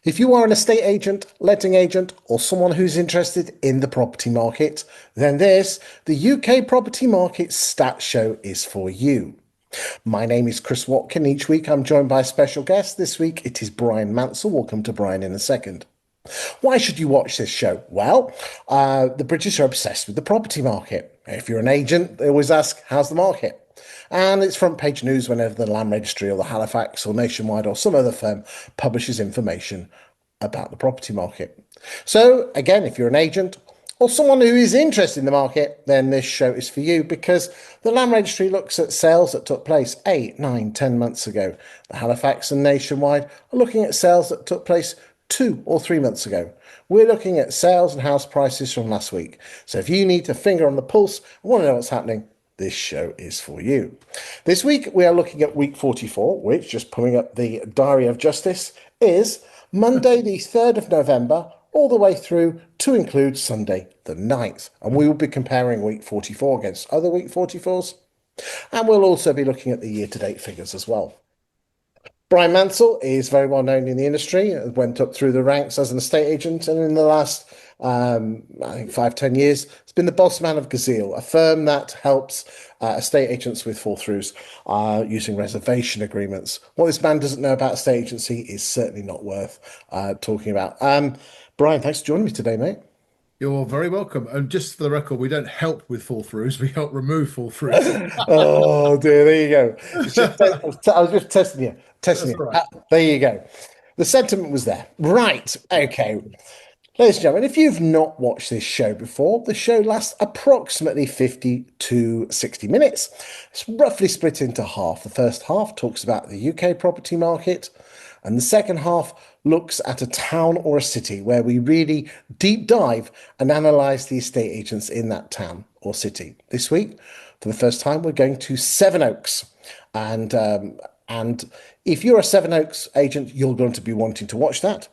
If you are an estate agent, letting agent, or someone who's interested in the property market, then the UK Property Market Stat Show, is for you. My name is Chris Watkin. Each week I'm joined by a special guest. This week it is Bryan Mansell. We'll come to Bryan in a second. Why should you watch this show? Well, the British are obsessed with the property market. If you're an agent, they always ask, how's the market? And it's front page news whenever the Land Registry or the Halifax or Nationwide or some other firm publishes information about the property market. So again, if you're an agent or someone who is interested in the market, then this show is for you because the Land Registry looks at sales that took place 8, 9, 10 months ago. The Halifax and Nationwide are looking at sales that took place 2 or 3 months ago. We're looking at sales and house prices from last week. So if you need a finger on the pulse and want to know what's happening, this show is for you. This week, we are looking at week 44, which, just pulling up the Diary of Justice, is Monday, the 3rd of November, all the way through to include Sunday, the 9th. And we will be comparing week 44 against other week 44s. And we'll also be looking at the year-to-date figures as well. Bryan Mansell is very well known in the industry, went up through the ranks as an estate agent, and in the last, I think, 5, 10 years, has been the boss man of Gazeal, a firm that helps estate agents with fall-throughs using reservation agreements. What this man doesn't know about estate agency is certainly not worth talking about. Bryan, thanks for joining me today, mate. You're very welcome. And just for the record, we don't help with fall throughs, we help remove fall throughs. Oh dear, there you go. I was just testing you, testing That's you. all right. There you go. The sentiment was there. Right. Okay. Ladies and gentlemen, if you've not watched this show before, the show lasts approximately 50 to 60 minutes. It's roughly split into half. The first half talks about the UK property market, and the second half looks at a town or a city where we really deep dive and analyse the estate agents in that town or city. This week, for the first time, we're going to Sevenoaks, and if you're a Sevenoaks agent, you're going to be wanting to watch that.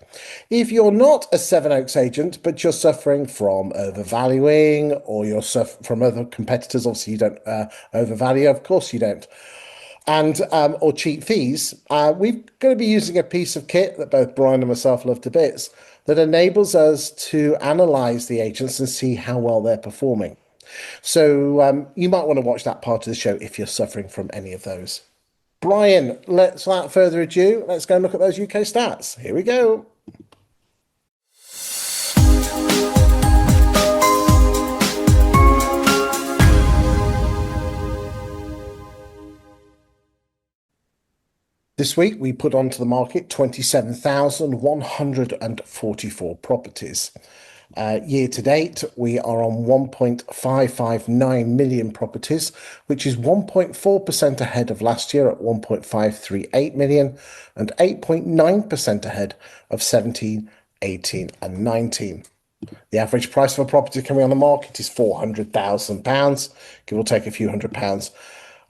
If you're not a Sevenoaks agent, but you're suffering from overvaluing or you're suffering from other competitors, obviously you don't overvalue, of course you don't, and or cheap fees, we're going to be using a piece of kit that both Bryan and myself love to bits that enables us to analyse the agents and see how well they're performing. So you might want to watch that part of the show if you're suffering from any of those. Bryan, without further ado, let's go and look at those UK stats. Here we go. This week, we put onto the market 27,144 properties. Year to date, we are on 1.559 million properties, which is 1.4% ahead of last year at 1.538 million and 8.9% ahead of 17, 18 and 19. The average price of a property coming on the market is £400,000, give or take a few £100s.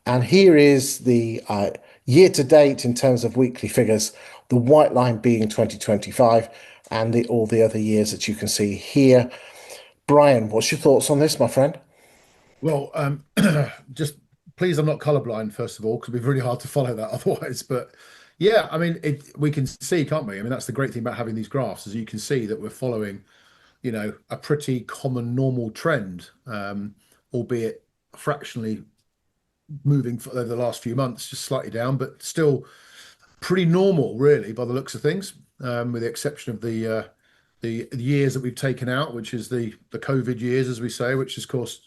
And here is the year to date in terms of weekly figures, the white line being 2025 and all the other years that you can see here. Bryan, what's your thoughts on this, my friend? Well, just please, I'm not colorblind, first of all, because it'd be really hard to follow that otherwise. But yeah, I mean, we can see, can't we? I mean, that's the great thing about having these graphs, as you can see that we're following, a pretty common normal trend, albeit fractionally moving over the last few months, just slightly down, but still pretty normal, really, by the looks of things, with the exception of the years that we've taken out, which is the COVID years, as we say, which of course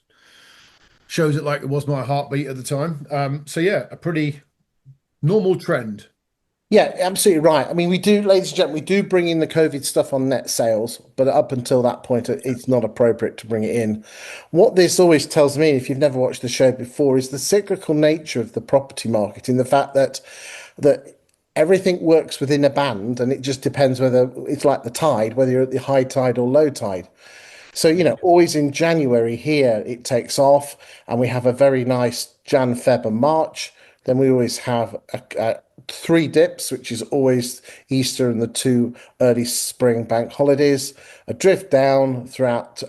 shows it like it was my heartbeat at the time. So yeah, a pretty normal trend. Yeah, absolutely right. I mean, we do, ladies and gentlemen, we do bring in the COVID stuff on net sales, but up until that point, it's not appropriate to bring it in. What this always tells me, if you've never watched the show before, is the cyclical nature of the property market, in the fact that everything works within a band, and it just depends whether it's like the tide, whether you're at the high tide or low tide. So, always in January here, it takes off, and we have a very nice Jan, Feb, and March. Then we always have three dips, which is always Easter and the two early spring bank holidays, a drift down throughout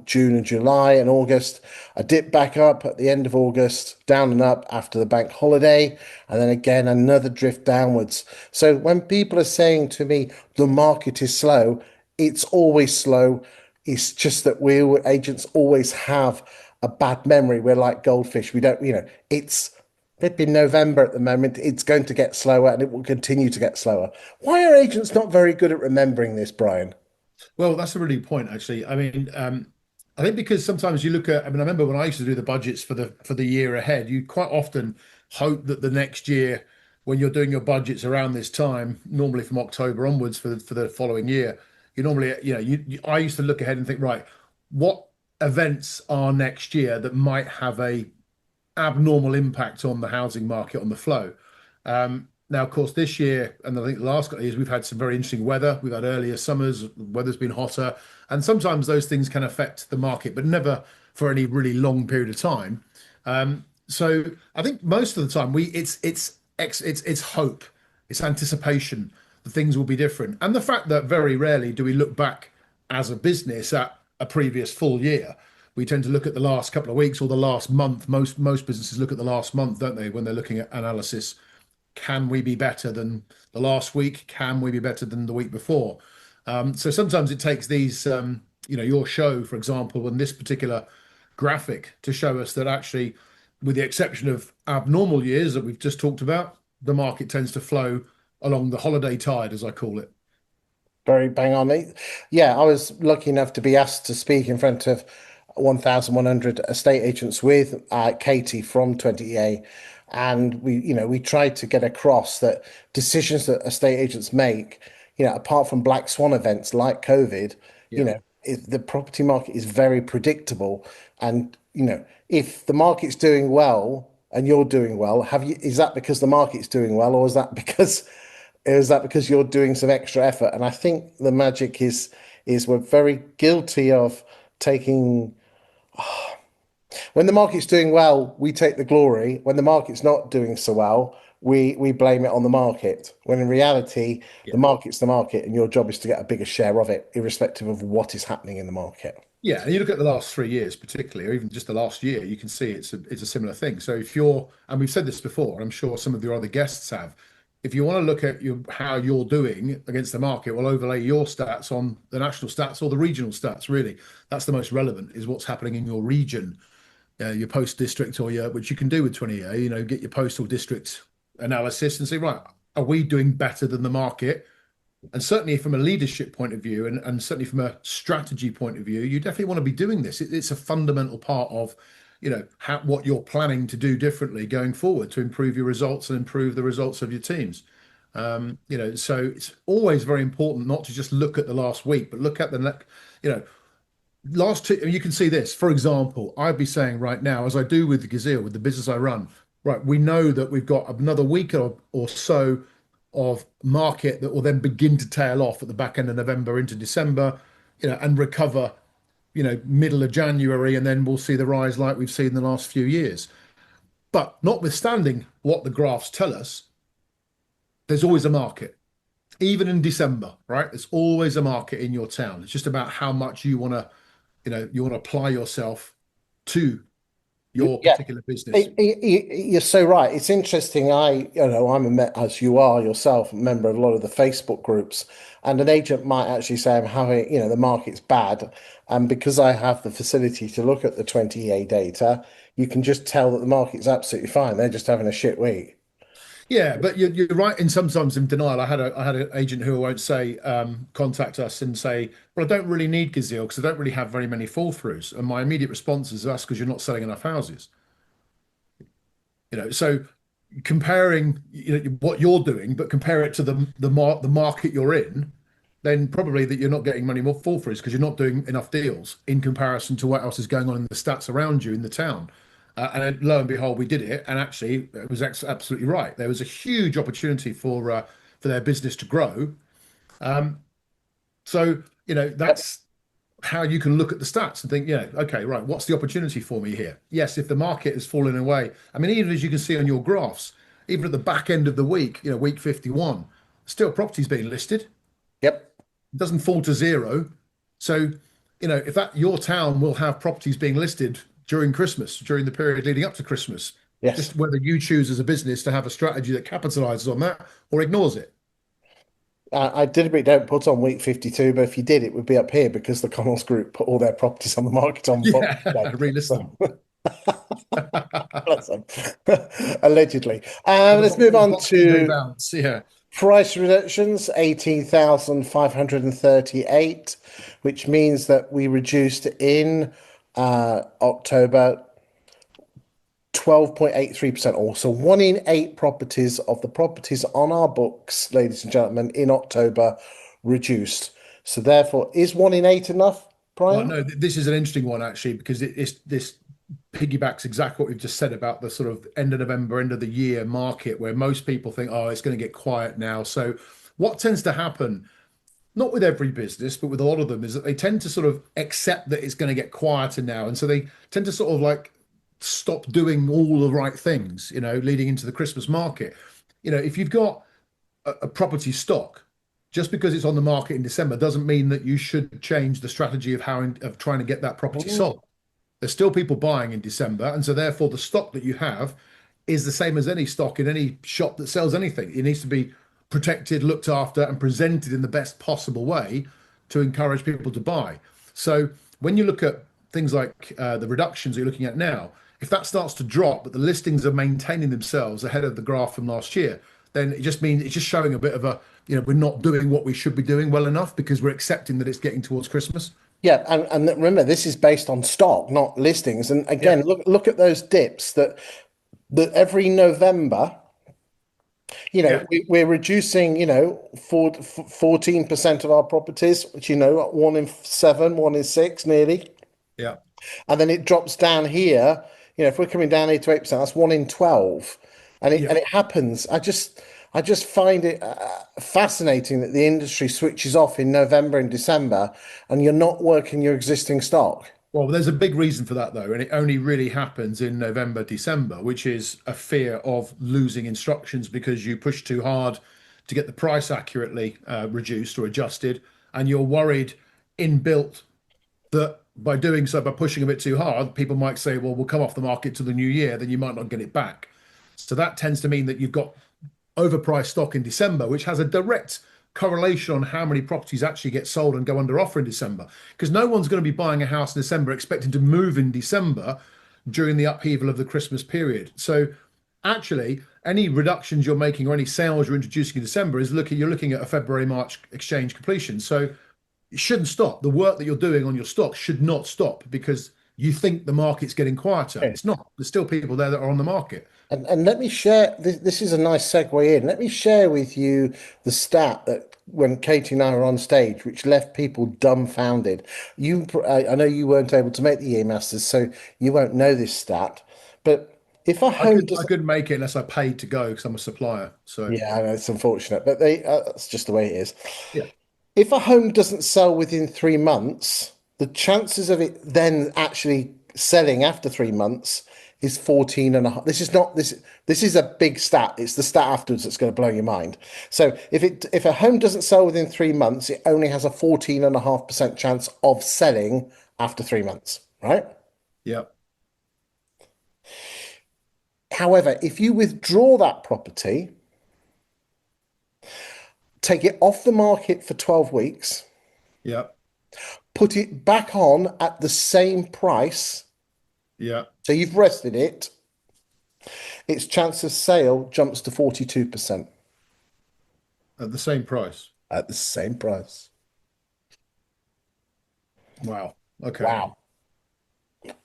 June and July and August, a dip back up at the end of August, down and up after the bank holiday, and then again another drift downwards. So when people are saying to me the market is slow, it's always slow. It's just that we agents always have a bad memory. We're like goldfish. We don't, it's flipping November at the moment. It's going to get slower and it will continue to get slower. Why are agents not very good at remembering this, Brian? Well, that's a really good point, actually. I think because sometimes you look at, I remember when I used to do the budgets for the year ahead, you quite often hope that the next year, when you're doing your budgets around this time, normally from October onwards for the following year, you normally, I used to look ahead and think, right, what events are next year that might have a abnormal impact on the housing market, on the flow. Now, of course, this year and I think the last couple of years, we've had some very interesting weather. We've had earlier summers, weather's been hotter, and sometimes those things can affect the market, but never for any really long period of time. So I think most of the time it's hope, it's anticipation that things will be different, and the fact that very rarely do we look back as a business at a previous full year. We tend to look at the last couple of weeks or the last month. Most businesses look at the last month, don't they, when they're looking at analysis? Can we be better than the last week? Can we be better than the week before? So sometimes it takes these, your show, for example, and this particular graphic to show us that actually, with the exception of abnormal years that we've just talked about, the market tends to flow along the holiday tide, as I call it. Very bang on. Yeah, I was lucky enough to be asked to speak in front of 1,100 estate agents with Katie from 20A. And we tried to get across that decisions that estate agents make, apart from black swan events like COVID, Yeah. the property market is very predictable. And, if the market's doing well and you're doing well, is that because the market's doing well, or is that because you're doing some extra effort? And I think the magic is we're very guilty of taking when the market's doing well, we take the glory. When the market's not doing so well, we blame it on the market. When in reality, the Yeah. market's the market, and your job is to get a bigger share of it, irrespective of what is happening in the market. Yeah, and you look at the last 3 years, particularly, or even just the last year, you can see it's a similar thing. So if you're, and we've said this before, and I'm sure some of your other guests have, if you want to look at how you're doing against the market, we'll overlay your stats on the national stats or the regional stats. Really, that's the most relevant, is what's happening in your region, your post district, or which you can do with 20A. Get your postal district analysis and say, right, are we doing better than the market? And certainly from a leadership point of view, and certainly from a strategy point of view, you definitely want to be doing this. It's a fundamental part of, what you're planning to do differently going forward to improve your results and improve the results of your teams. So it's always very important not to just look at the last week, but look at last two. You can see this, for example, I'd be saying right now, as I do with the Gazeal, with the business I run, right, we know that we've got another week or so of market that will then begin to tail off at the back end of November into December, and recover, middle of January, and then we'll see the rise like we've seen in the last few years. But notwithstanding what the graphs tell us, there's always a market, even in December, right? There's always a market in your town. It's just about how much you want to apply yourself to your Yeah, particular business. you're so right. It's interesting. I'm as you are yourself, a member of a lot of the Facebook groups, and an agent might actually say, I'm having, the market's bad. And because I have the facility to look at the 20A data, you can just tell that the market's absolutely fine. They're just having a shit week. Yeah, but you're right in sometimes in denial. I had an agent who I won't say contact us and say, well, I don't really need Gazeal because I don't really have very many fall throughs. And my immediate response is, that's because you're not selling enough houses. So comparing, what you're doing, but compare it to the market you're in, then probably that you're not getting many more fall throughs because you're not doing enough deals in comparison to what else is going on in the stats around you in the town. And then, lo and behold, we did it, and actually, it was absolutely right. There was a huge opportunity for their business to grow. So that's how you can look at the stats and think, yeah, okay, right, what's the opportunity for me here? Yes, if the market is falling away, I mean, even as you can see on your graphs, even at the back end of the week, week 51, still properties being listed. Yep. It doesn't fall to zero. So, if that your town will have properties being listed during Christmas, during the period leading up to Christmas, Yes. just whether you choose as a business to have a strategy that capitalizes on that or ignores it. I deliberately don't put on week 52, but if you did, it would be up here because the Connells Group put all their properties on the market on Boxing Yeah, Day. relist them. So, bless them. Allegedly. For the Let's move on Boxing Day to bounce. Yeah, price reductions, 18,538, which means that we reduced in October 12.83%, or so one in eight properties of the properties on our books, ladies and gentlemen, in October reduced. So therefore, is one in eight enough, well, Brian? no, this is an interesting one actually because it's this piggybacks exactly what we've just said about the sort of end of November, end of the year market where most people think, oh, it's going to get quiet now. So what tends to happen, not with every business, but with a lot of them, is that they tend to sort of accept that it's going to get quieter now. And so they tend to sort of like stop doing all the right things, leading into the Christmas market. If you've got a property stock, just because it's on the market in December doesn't mean that you should change the strategy of trying to get that property Mm. sold. There's still people buying in December, and so therefore the stock that you have is the same as any stock in any shop that sells anything. It needs to be protected, looked after, and presented in the best possible way to encourage people to buy. So when you look at things like the reductions you're looking at now, if that starts to drop, but the listings are maintaining themselves ahead of the graph from last year, then it just means it's just showing a bit of a, we're not doing what we should be doing well enough because we're accepting that it's getting towards Christmas. Yeah, and remember, this is based on stock, not listings. And Yeah, again, look at those dips that every November, yeah, we're reducing, 14% of our properties, which, one in seven, one in six nearly. yeah, And then it drops down here. If we're coming down 8 to 8%, that's one in 12. And it yeah. and it happens. I just find it fascinating that the industry switches off in November and December and you're not working your existing stock. Well, there's a big reason for that though, and it only really happens in November, December, which is a fear of losing instructions because you push too hard to get the price accurately reduced or adjusted, and you're worried inbuilt that by doing so, by pushing a bit too hard, people might say, well, we'll come off the market to the new year, then you might not get it back. So that tends to mean that you've got overpriced stock in December, which has a direct correlation on how many properties actually get sold and go under offer in December. Because no one's going to be buying a house in December expecting to move in December during the upheaval of the Christmas period. So actually, any reductions you're making or any sales you're introducing in December you're looking at a February, March exchange completion. So it shouldn't stop. The work that you're doing on your stock should not stop because you think the market's getting quieter. Okay. It's not. There's still people there that are on the market. And let me share, this is a nice segue in. Let me share with you the stat that when Katie and I were on stage, which left people dumbfounded. I know you weren't able to make the year masters, so you won't know this stat. But if a I home could I does, couldn't make it unless I paid to go because I'm a supplier. So yeah, I know it's unfortunate, but that's just the way it is. yeah, If a home doesn't sell within 3 months, the chances of it then actually selling after 3 months is 14 and a half. This is not this is a big stat. It's the stat afterwards that's going to blow your mind. So if a home doesn't sell within 3 months, it only has a 14.5% chance of selling after 3 months, right? yeah, However, if you withdraw that property, take it off the market for 12 weeks, yeah, put it back on at the same price, yeah. so you've rested it, its chance of sale jumps to 42% At the same price. at the same price. Wow. Okay. Wow.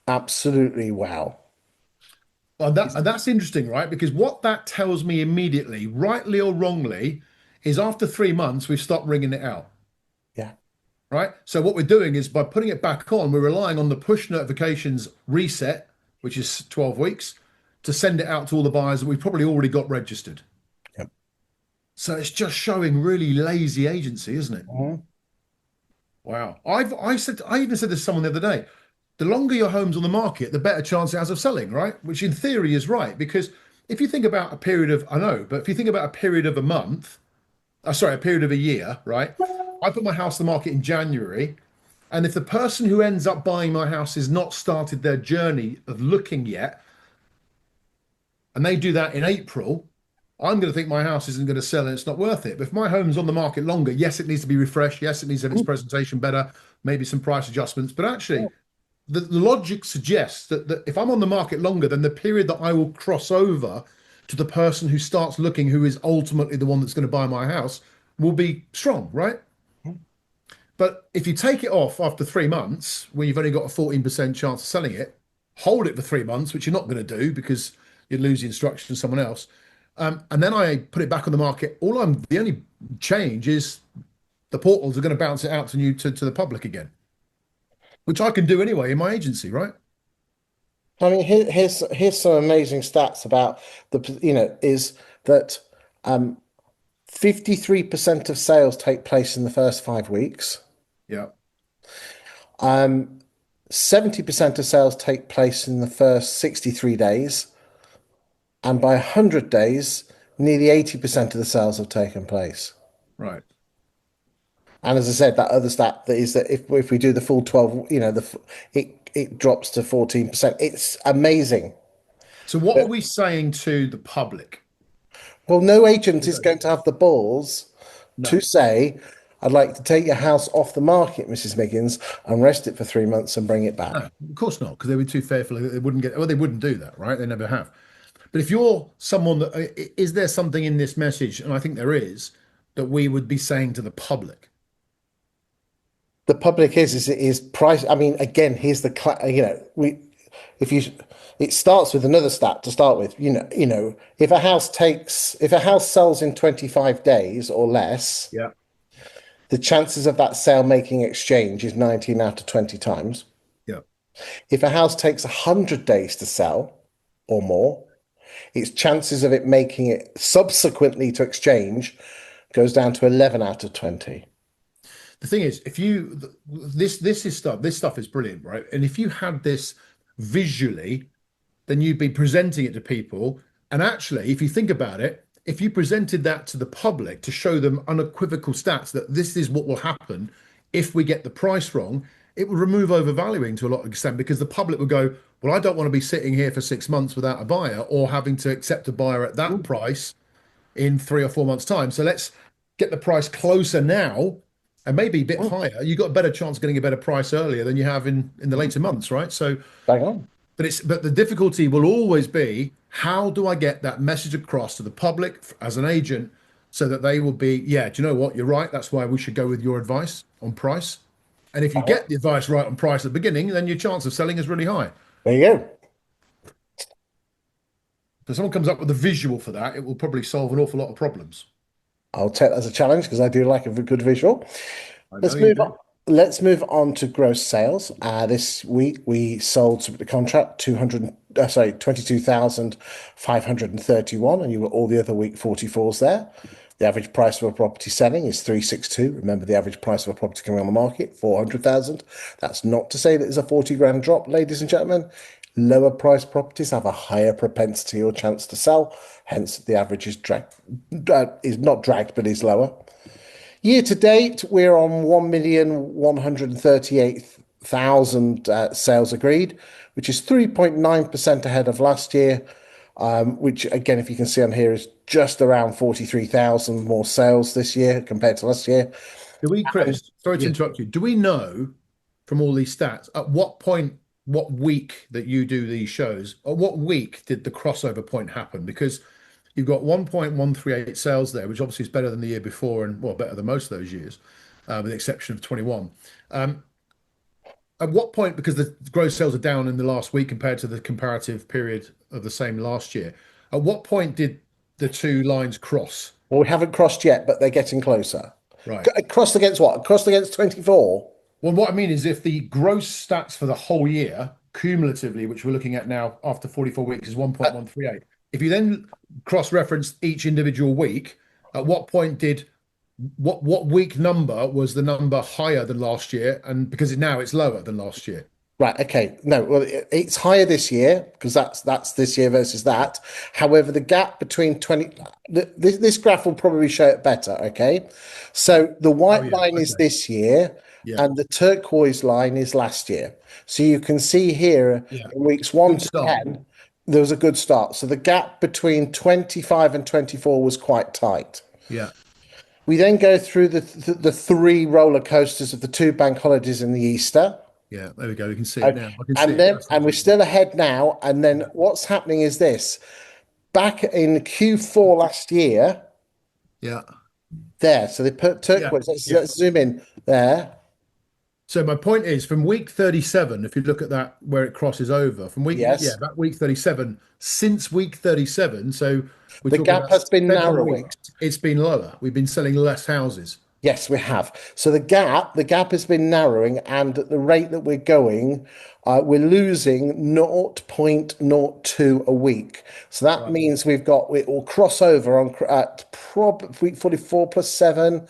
Absolutely wow. And that's interesting, right? Because what that tells me immediately, rightly or wrongly, is after 3 months we've stopped ringing it out. Yeah. Right. So what we're doing is by putting it back on, we're relying on the push notifications reset, which is 12 weeks, to send it out to all the buyers that we've probably already got registered. Yep. So it's just showing really lazy agency, isn't it? Mhm. Wow. I even said this to someone the other day. The longer your home's on the market, the better chance it has of selling, right? Which in theory is right, because if you think about a period of, I know, but if you think about a period of a month, sorry, a period of a year, right? I put my house on the market in January, and if the person who ends up buying my house has not started their journey of looking yet, and they do that in April, I'm going to think my house isn't going to sell and it's not worth it. But if my home's on the market longer, yes, it needs to be refreshed. Yes, it needs to have its presentation better, maybe some price adjustments. But actually, the logic suggests that if I'm on the market longer, then the period that I will cross over to the person who starts looking, who is ultimately the one that's going to buy my house, will be strong, right? But if you take it off after 3 months, when you've only got a 14% chance of selling it, hold it for 3 months, which you're not going to do because you'd lose the instruction to someone else. And then I put it back on the market. The only change is the portals are going to bounce it out to the public again, which I can do anyway in my agency, right? I mean, here's some amazing stats about is that 53% of sales take place in the first 5 weeks. Yeah, 70% of sales take place in the first 63 days. And by 100 days, nearly 80% of the sales have taken place. right. And as I said, that other stat that is that if we do the full 12, it drops to 14%. It's amazing. So what are we saying to the public? Well, no agent is going to have the balls to No, say, I'd like to take your house off the market, Mrs. Miggins, and rest it for 3 months and bring it no, back. of course not, because they were too fearful. They wouldn't get, well, they wouldn't do that, right? They never have. But if you're someone that, is there something in this message, and I think there is, that we would be saying to the public? The public is price. I mean, again, here's we if you it starts with another stat to start with. If a house sells in 25 days or less, Yeah, the chances of that sale making exchange is 19 out of 20 times. yeah. If a house takes 100 days to sell or more, its chances of it making it subsequently to exchange goes down to 11 out of 20. The thing is, if you this stuff is brilliant, right? And if you had this visually, then you'd be presenting it to people. And actually, if you think about it, if you presented that to the public to show them unequivocal stats that this is what will happen if we get the price wrong, it would remove overvaluing to a lot of extent because the public would go, well, I don't want to be sitting here for 6 months without a buyer or having to accept a buyer at that price in 3 or 4 months' time. So let's get the price closer now and maybe a bit higher. You've got a better chance of getting a better price earlier than you have in the later months, right? So Bang on. but the difficulty will always be how do I get that message across to the public as an agent so that they will be, yeah, do you know what? You're right. That's why we should go with your advice on price. And if you Bang on. get the advice right on price at the beginning, then your chance of selling is really high. There you go. If someone comes up with a visual for that, it will probably solve an awful lot of problems. I'll take that as a challenge because I do like a good visual. I know Let's you move do. on. Let's move on to gross sales. This week we sold the contract 22,531, and you got all the other week 44s there. The average price of a property selling is 362. Remember, the average price of a property coming on the market, 400,000. That's not to say that there's a 40 grand drop, ladies and gentlemen. Lower price properties have a higher propensity or chance to sell. Hence, the average is not dragged, but is lower. Year to date, we're on 1,138,000 sales agreed, which is 3.9% ahead of last year, which again, if you can see on here, is just around 43,000 more sales this year compared to last year. Do we, And Chris, sorry to yeah, interrupt you, do we know from all these stats at what point, what week that you do these shows, or what week did the crossover point happen? Because you've got 1.138 sales there, which obviously is better than the year before and well, better than most of those years, with the exception of 21. At what point, because the gross sales are down in the last week compared to the comparative period of the same last year, at what point did the two lines cross? well, we haven't crossed yet, but they're getting closer. Right. Crossed against what? Crossed against 24. Well, what I mean is if the gross stats for the whole year, cumulatively, which we're looking at now after 44 weeks, is 1.138. If you then cross-reference each individual week, at what point did what week number was the number higher than last year? And because now it's lower than last year. Right. Okay. No. Well, it's higher this year because that's this year versus that. However, the gap between 20 this graph will probably show it better. Okay. So the Oh white yeah. line is Okay. this year, Yeah. and the turquoise line is last year. So you can see here Yeah. in weeks one Good to start. 10, there was a good start. So the gap between 25 and 24 was quite tight. Yeah. We then go through the three roller coasters of the two bank holidays and the Easter. Yeah. There we go. We can see it Okay. now. I can see And it. then, That's and we're still ahead now. And then yeah. what's happening is this. Back in Q4 last year, Yeah. there. So they put Yeah. turquoise. Yeah. Let's zoom in there. So my point is, from week 37, if you look at that where it crosses over, from Yes. that week 37, since week 37, so we're The talking gap about has been 7 narrowing. weeks, it's been lower. We've been selling less houses. Yes, we have. So the gap has been narrowing, and at the rate that we're going, we're losing 0.02 a week. So that Right. means it will cross over on at week 44 plus 7.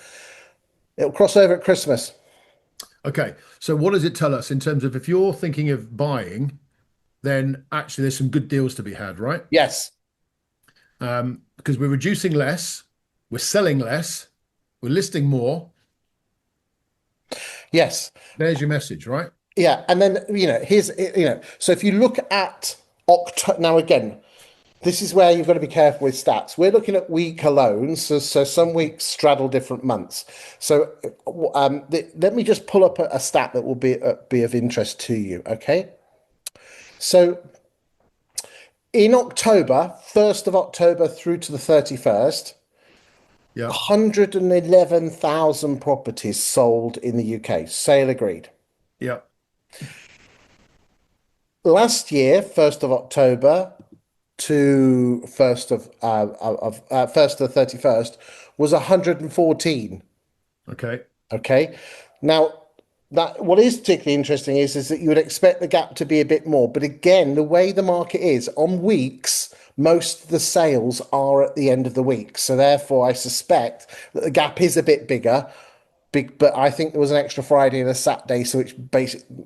It'll cross over at Christmas. Okay. So what does it tell us in terms of if you're thinking of buying, then actually there's some good deals to be had, right? Yes. Because we're reducing less, we're selling less, we're listing more. Yes. There's your message, right? Yeah. And then, so if you look at October, now again, this is where you've got to be careful with stats. We're looking at week alone, so some weeks straddle different months. So let me just pull up a stat that will be of interest to you. Okay, so in October, 1st of October through to the 31st, Yeah. 111,000 properties sold in the UK. Sale agreed. Yeah. Last year, 1st of October to 1st to the 31st was 114. Okay. Okay. Now, that what is particularly interesting is that you would expect the gap to be a bit more, but again, the way the market is on weeks, most of the sales are at the end of the week. So therefore, I suspect that the gap is a bit bigger. Big, but I think there was an extra Friday and a Saturday, so it's basically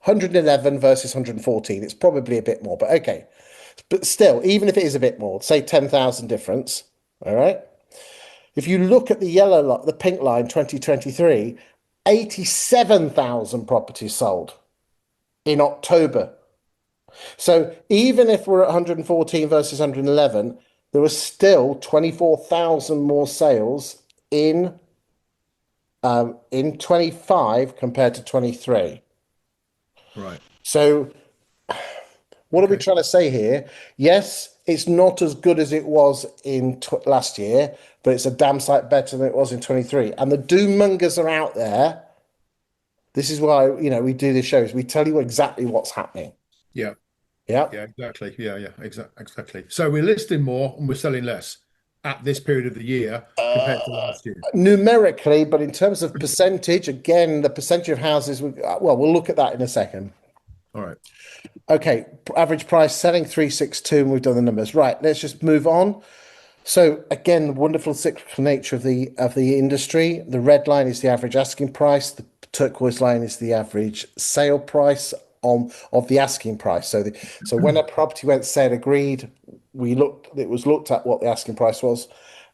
111 versus 114. It's probably a bit more, but okay. But still, even if it is a bit more, say 10,000 difference, all right? If you look at the the pink line, 2023, 87,000 properties sold in October. So even if we're at 114 versus 111, there was still 24,000 more sales in 25 compared to 23. Right. So what are we Okay. trying to say here? Yes, it's not as good as it was in last year, but it's a damn sight better than it was in 23. And the doom mongers are out there. This is why, we do these shows. We tell you exactly what's happening. Yeah. Yeah. Yeah, exactly. Yeah, yeah, exactly. So we're listing more and we're selling less at this period of the year compared to last year. Numerically, but in terms of percentage, again, the percentage of houses, well, we'll look at that in a second. All right. Okay, average price selling 362, and we've done the numbers. Right, let's just move on. So again, the wonderful cyclical nature of the industry. The red line is the average asking price. The turquoise line is the average sale price of the asking price. So when a property went sale agreed, it was looked at what the asking price was.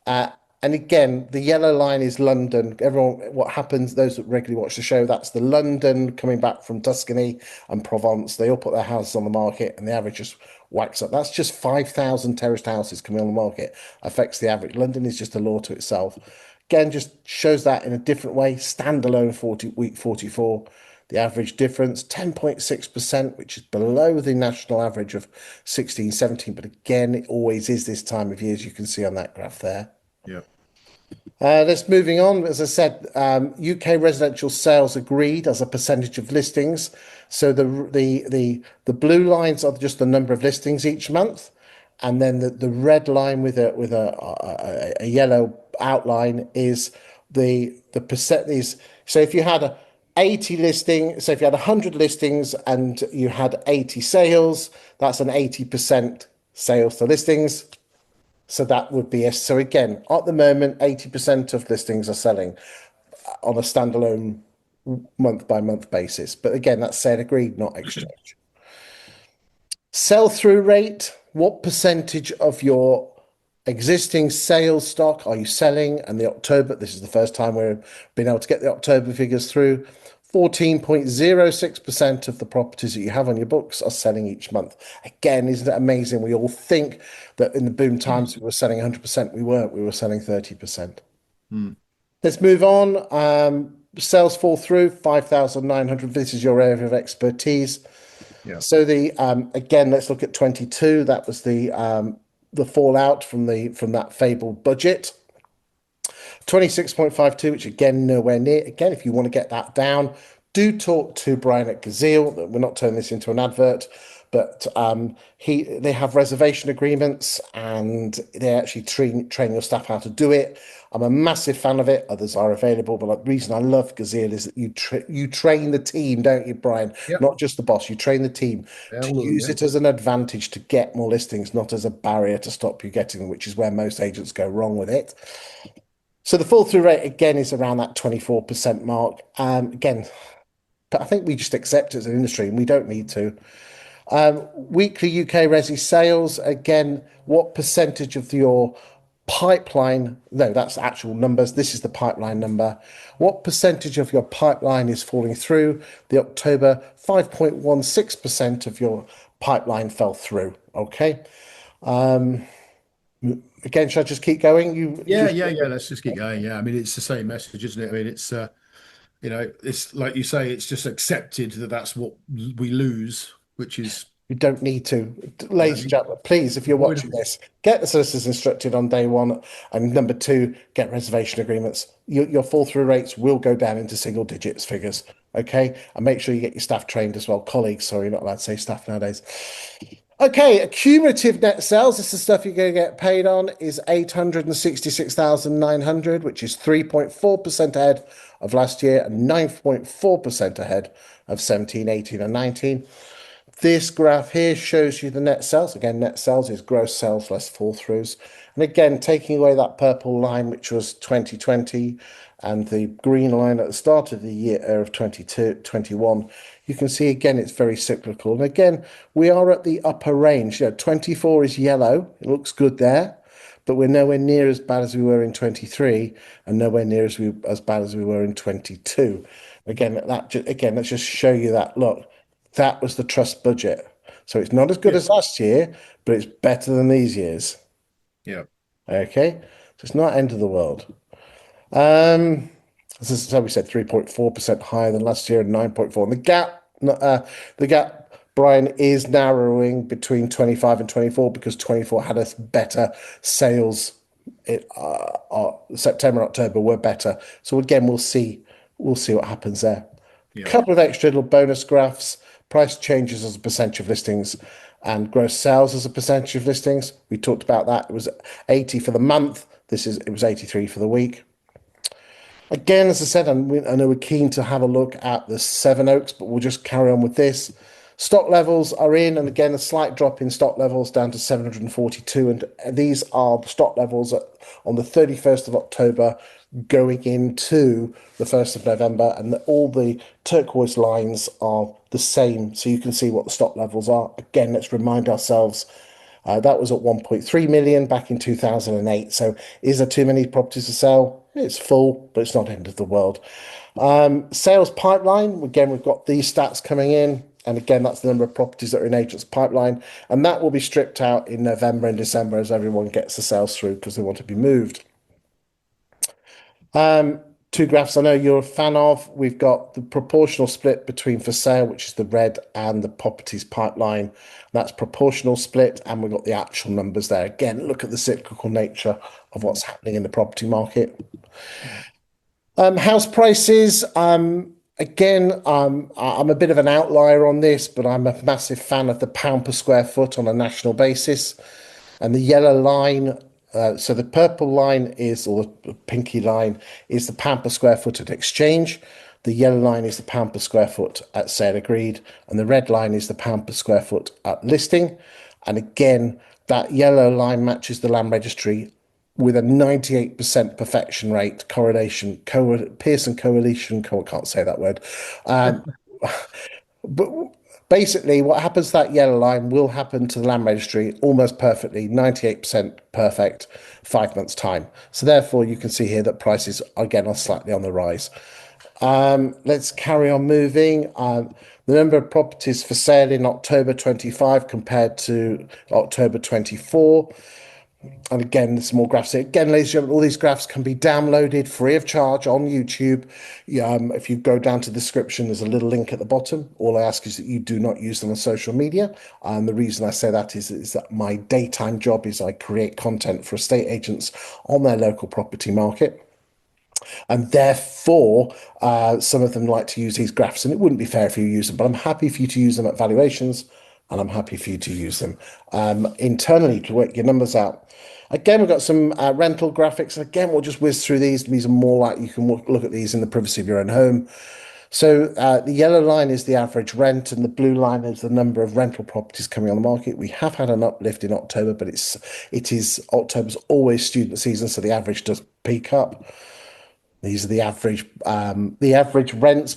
Uh, and again, the yellow line is London. Everyone, what happens, those that regularly watch the show, that's the London coming back from Tuscany and Provence. They all put their houses on the market and the average just whacks up. That's just 5,000 terraced houses coming on the market, affects the average. London is just a law to itself. Again, just shows that in a different way. Standalone week 44. The average difference, 10.6%, which is below the national average of 16, 17. But again, it always is this time of year, as you can see on that graph there. Yeah. Let's moving on. As I said, UK residential sales agreed as a percentage of listings. So the blue lines are just the number of listings each month, and then the red line with a yellow outline is the percent is. So if you had a 80 listing, so if you had 100 listings and you had 80 sales, that's an 80% sales to listings. So that would be so again, at the moment, 80% of listings are selling on a standalone month by month basis. But again, that's sale agreed, not exchange. Sell through rate. What percentage of your existing sales stock are you selling? And the October, this is the first time we've been able to get the October figures through. 14.06% of the properties that you have on your books are selling each month. Again, isn't it amazing? We all think that in the boom times we were selling 100%. We weren't. We were selling 30%. Mm. Let's move on. Sales fall through 5,900. This is your area of expertise. Yeah. So the again, let's look at 22. That was the fallout from that fabled budget. 26.52, which again, nowhere near. Again, if you want to get that down, do talk to Bryan at Gazeal. We're not turning this into an advert, but they have reservation agreements and they actually train your staff how to do it. I'm a massive fan of it. Others are available, but the reason I love Gazeal is that you train the team, don't you, Bryan? Yeah. Not just the boss. You train the team Yeah, to all of them, use yeah. it as an advantage to get more listings, not as a barrier to stop you getting them, which is where most agents go wrong with it. So the fall through rate again is around that 24% mark. Again, but I think we just accept it as an industry and we don't need to. Weekly UK resi sales, again, what percentage of your pipeline, no, that's actual numbers. This is the pipeline number. What percentage of your pipeline is falling through? The October, 5.16% of your pipeline fell through. Okay. Again, should I just keep going? Yeah, yeah, yeah. Let's just keep going. Yeah. I mean, it's the same message, isn't it? I mean, it's like you say, it's just accepted that that's what we lose, which is, You don't need to. you know, Ladies and gentlemen, please, if you're watching avoidable. this, get the solicitors instructed on day one. And number two, get reservation agreements. Your fall through rates will go down into single digits figures. Okay. And make sure you get your staff trained as well. Colleagues, sorry, you're not allowed to say staff nowadays. Okay, cumulative net sales, this is the stuff you're going to get paid on, is 866,900, which is 3.4% ahead of last year and 9.4% ahead of 17, 18, and 19. This graph here shows you the net sales. Again, net sales is gross sales less fall throughs. And again, taking away that purple line, which was 2020, and the green line at the start of the year of 22, 21, you can see again it's very cyclical. And again, we are at the upper range. 24 is yellow. It looks good there, but we're nowhere near as bad as we were in 23 and nowhere near as bad as we were in 22. Again, let's just show you that. Look, that was the trust budget. So it's not as good Yeah. as last year, but it's better than these years. Yeah. Okay. So it's not end of the world. Um, this is how we said 3.4% higher than last year and 9.4. And the gap, Bryan, is narrowing between 25 and 24 because 24 had a better sales. September, October were better. So again, we'll see what happens there. Yeah. Couple of extra little bonus graphs. Price changes as a percentage of listings and gross sales as a percentage of listings. We talked about that. It was 80 for the month. It was 83 for the week. Again, as I said, I know we're keen to have a look at the Seven Oaks, but we'll just carry on with this. Stock levels are in, and again, a slight drop in stock levels down to 742. And these are the stock levels on the 31st of October going into the 1st of November, and all the turquoise lines are the same. So you can see what the stock levels are. Again, let's remind ourselves that was at 1.3 million back in 2008. So is there too many properties to sell? It's full, but it's not end of the world. Sales pipeline, again, we've got these stats coming in. And again, that's the number of properties that are in agents' pipeline. And that will be stripped out in November and December as everyone gets the sales through because they want to be moved. Two graphs I know you're a fan of. We've got the proportional split between for sale, which is the red, and the properties pipeline. That's proportional split, and we've got the actual numbers there. Again, look at the cyclical nature of what's happening in the property market. House prices. Again, I'm a bit of an outlier on this, but I'm a massive fan of the pound per square foot on a national basis. And the yellow line, so the purple line is, or the pinky line, is the pound per square foot at exchange. The yellow line is the pound per square foot at sale agreed. And the red line is the pound per square foot at listing. And again, that yellow line matches the land registry with a 98% perfection rate, Pearson correlation, I can't say that word. Um, but basically, what happens to that yellow line will happen to the land registry almost perfectly, 98% perfect, 5 months' time. So therefore, you can see here that prices again are slightly on the rise. Let's carry on moving. The number of properties for sale in October 25 compared to October 24. And again, there's more graphs here. Again, ladies and gentlemen, all these graphs can be downloaded free of charge on YouTube. If you go down to the description, there's a little link at the bottom. All I ask is that you do not use them on social media. And the reason I say that is that my daytime job is I create content for estate agents on their local property market. And therefore, some of them like to use these graphs, and it wouldn't be fair if you use them, but I'm happy for you to use them at valuations, and I'm happy for you to use them internally to work your numbers out. Again, we've got some rental graphics. Again, we'll just whiz through these. These are more like you can look at these in the privacy of your own home. So the yellow line is the average rent, and the blue line is the number of rental properties coming on the market. We have had an uplift in October, but October's always student season, so the average does peak up. These are the average rents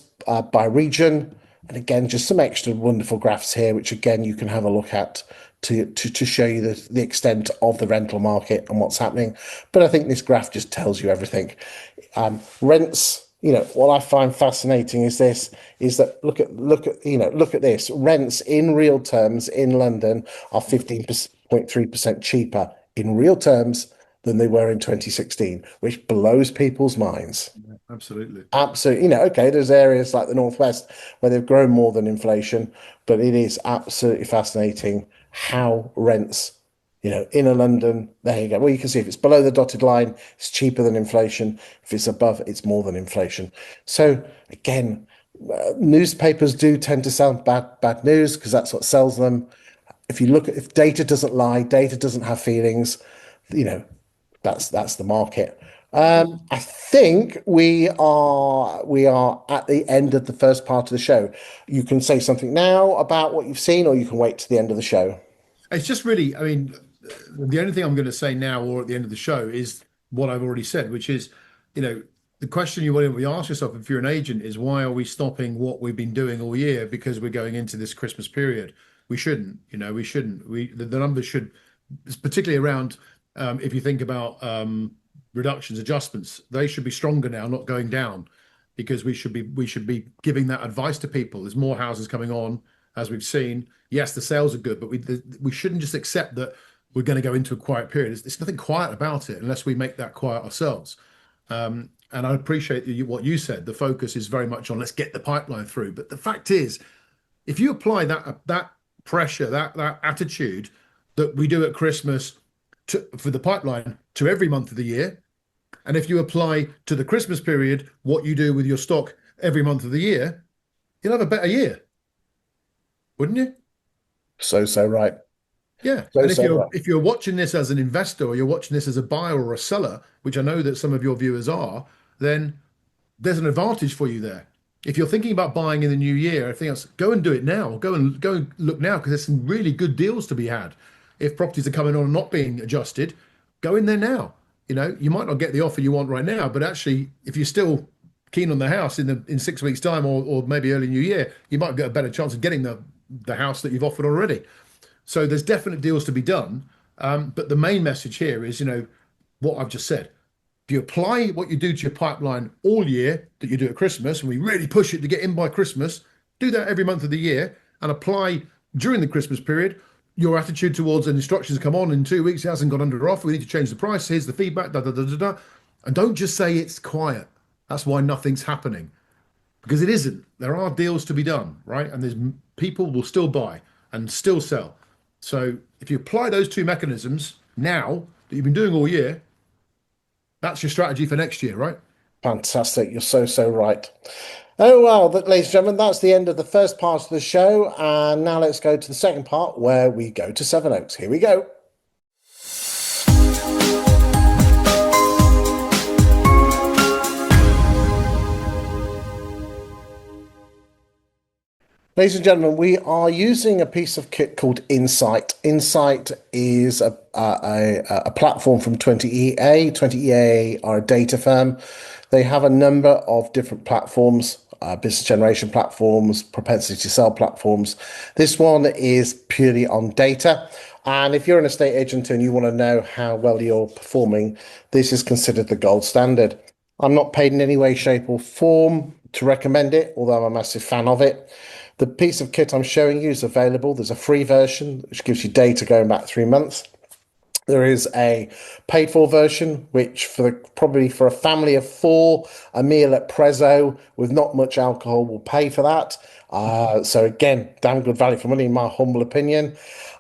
by region. And again, just some extra wonderful graphs here, which again, you can have a look at to show you the extent of the rental market and what's happening. But I think this graph just tells you everything. Rents, what I find fascinating is look at this. Rents in real terms in London are 15.3% cheaper in real terms than they were in 2016, which blows people's minds. Yeah, absolutely. Absolutely. Okay, there's areas like the Northwest where they've grown more than inflation, but it is absolutely fascinating how rents, in a London, there you go. Well, you can see if it's below the dotted line, it's cheaper than inflation. If it's above, it's more than inflation. So again, newspapers do tend to sell bad news because that's what sells them. If data doesn't lie, data doesn't have feelings, that's the market. I think we are at the end of the first part of the show. You can say something now about what you've seen, or you can wait to the end of the show. It's just really, I mean, the only thing I'm going to say now or at the end of the show is what I've already said, which is, the question you want to ask yourself if you're an agent is why are we stopping what we've been doing all year because we're going into this Christmas period? We shouldn't, we shouldn't. The numbers should, particularly around if you think about reductions, adjustments, they should be stronger now, not going down, because we should be giving that advice to people. There's more houses coming on, as we've seen. Yes, the sales are good, but we shouldn't just accept that we're going to go into a quiet period. There's nothing quiet about it unless we make that quiet ourselves. And I appreciate what you said. The focus is very much on let's get the pipeline through. But the fact is, if you apply that pressure, that attitude that we do at Christmas for the pipeline to every month of the year, and if you apply to the Christmas period what you do with your stock every month of the year, you'll have a better year, wouldn't you? So right. Yeah. So And right. if you're watching this as an investor or you're watching this as a buyer or a seller, which I know that some of your viewers are, then there's an advantage for you there. If you're thinking about buying in the new year, everything else, go and do it now. Go and look now because there's some really good deals to be had. If properties are coming on and not being adjusted, go in there now. You might not get the offer you want right now, but actually, if you're still keen on the house in 6 weeks' time or maybe early new year, you might get a better chance of getting the house that you've offered already. So there's definite deals to be done. But the main message here is, what I've just said. If you apply what you do to your pipeline all year that you do at Christmas, and we really push it to get in by Christmas, do that every month of the year and apply during the Christmas period your attitude towards an instructions come on in 2 weeks, it hasn't gone under offer, we need to change the price, here's the feedback, da da da da da. And don't just say it's quiet. That's why nothing's happening. Because it isn't. There are deals to be done, right? And there's people will still buy and still sell. So if you apply those two mechanisms now that you've been doing all year, that's your strategy for next year, right? Fantastic. You're so right. Oh, well, ladies and gentlemen, that's the end of the first part of the show. And now let's go to the second part where we go to Sevenoaks. Here we go. Ladies and gentlemen, we are using a piece of kit called Insight. Insight is a platform from 20EA. 20EA are a data firm. They have a number of different platforms, business generation platforms, propensity to sell platforms. This one is purely on data. And if you're an estate agent and you want to know how well you're performing, this is considered the gold standard. I'm not paid in any way, shape, or form to recommend it, although I'm a massive fan of it. The piece of kit I'm showing you is available. There's a free version, which gives you data going back 3 months. There is a paid for version, which probably for a family of four, a meal at Prezzo with not much alcohol will pay for that. So again, damn good value for money, in my humble opinion.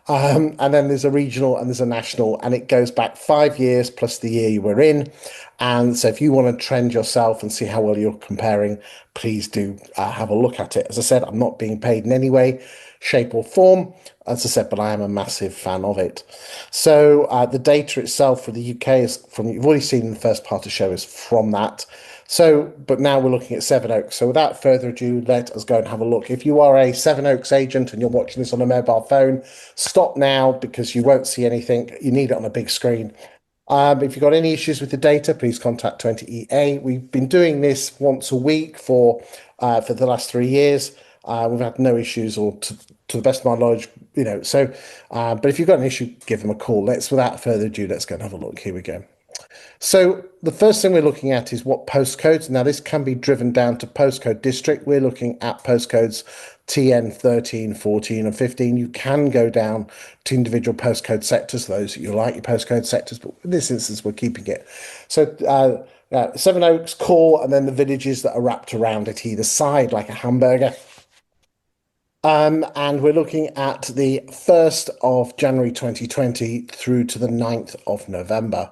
And then there's a regional and there's a national, and it goes back 5 years plus the year you were in. And so if you want to trend yourself and see how well you're comparing, please do have a look at it. As I said, I'm not being paid in any way, shape, or form, as I said, but I am a massive fan of it. So the data itself for the UK is from, you've already seen in the first part of the show, is from that. So, but now we're looking at Sevenoaks. So without further ado, let us go and have a look. If you are a Sevenoaks agent and you're watching this on a mobile phone, stop now because you won't see anything. You need it on a big screen. If you've got any issues with the data, please contact 20EA. We've been doing this once a week for the last 3 years. We've had no issues, or to the best of my knowledge, So, but if you've got an issue, give them a call. Without further ado, let's go and have a look. Here we go. So the first thing we're looking at is what postcodes. Now this can be driven down to postcode district. We're looking at postcodes TN 13, 14 and 15. You can go down to individual postcode sectors, those that you like, your postcode sectors, but in this instance we're keeping it. So Sevenoaks core, and then the villages that are wrapped around it either side like a hamburger. And we're looking at the 1st of January 2020 through to the 9th of November.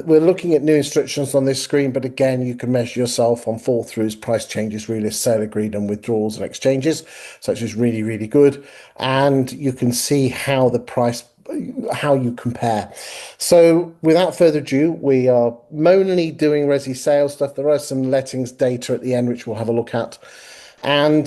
We're looking at new instructions on this screen, but again, you can measure yourself on fall throughs, price changes, relist, sale agreed, and withdrawals and exchanges. So it's just really, really good. And you can see how the price, how you compare. So without further ado, we are mainly doing resi sales stuff. There are some lettings data at the end, which we'll have a look at. And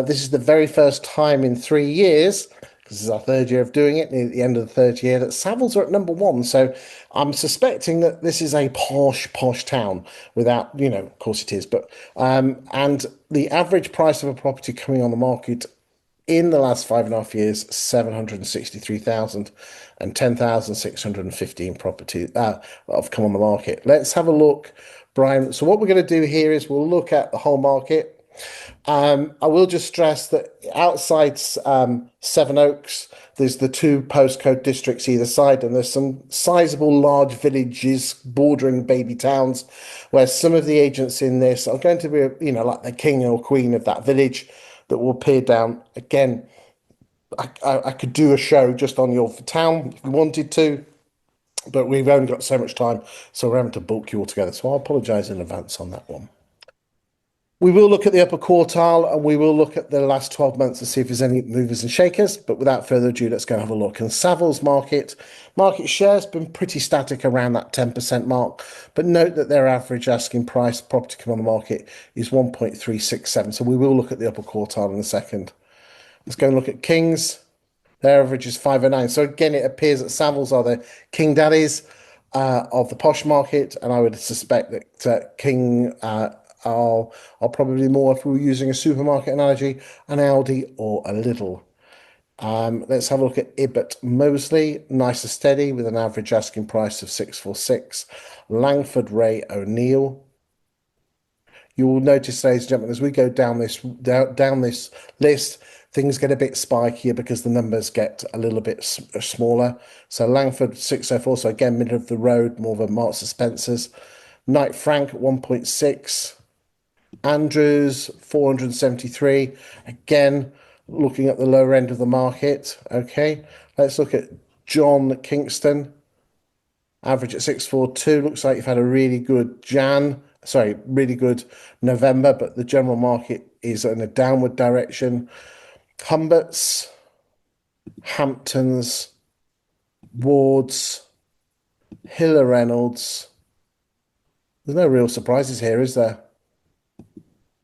this is the very first time in 3 years, because this is our third year of doing it, near the end of the third year, that Savills are at number one. So I'm suspecting that this is a posh town without, of course it is. But and the average price of a property coming on the market in the last 5.5 years, 763,000 and 10,615 properties have come on the market. Let's have a look, Brian. So what we're going to do here is we'll look at the whole market. I will just stress that outside Sevenoaks, there's the two postcode districts either side, and there's some sizable large villages bordering baby towns where some of the agents in this are going to be, like the king or queen of that village that will appear down. Again, I could do a show just on your town if we wanted to, but we've only got so much time, so we're having to bulk you all together. So I apologise in advance on that one. We will look at the upper quartile and we will look at the last 12 months to see if there's any movers and shakers. But without further ado, let's go and have a look. And Savills market share has been pretty static around that 10% mark. But note that their average asking price property come on the market is 1.367. So we will look at the upper quartile in a second. Let's go and look at Kings. Their average is 509. So again, it appears that Savills are the king daddies of the posh market. And I would suspect that King are probably more, if we were using a supermarket analogy, an Aldi or a Lidl. Let's have a look at Ibbott Moseley, nice and steady with an average asking price of 646. Langford Ray O'Neill. You will notice, ladies and gentlemen, as we go down this list, things get a bit spikier because the numbers get a little bit smaller. So Langford 604, so again middle of the road, more of a Marks and Spencers. Knight Frank 1.6. Andrews 473. Again, looking at the lower end of the market. Okay, let's look at John Kingston. Average at 642. Looks like you've had a really good really good November, but the general market is in a downward direction. Humberts, Hamptons, Wards, Hiller Reynolds. There's no real surprises here, is there?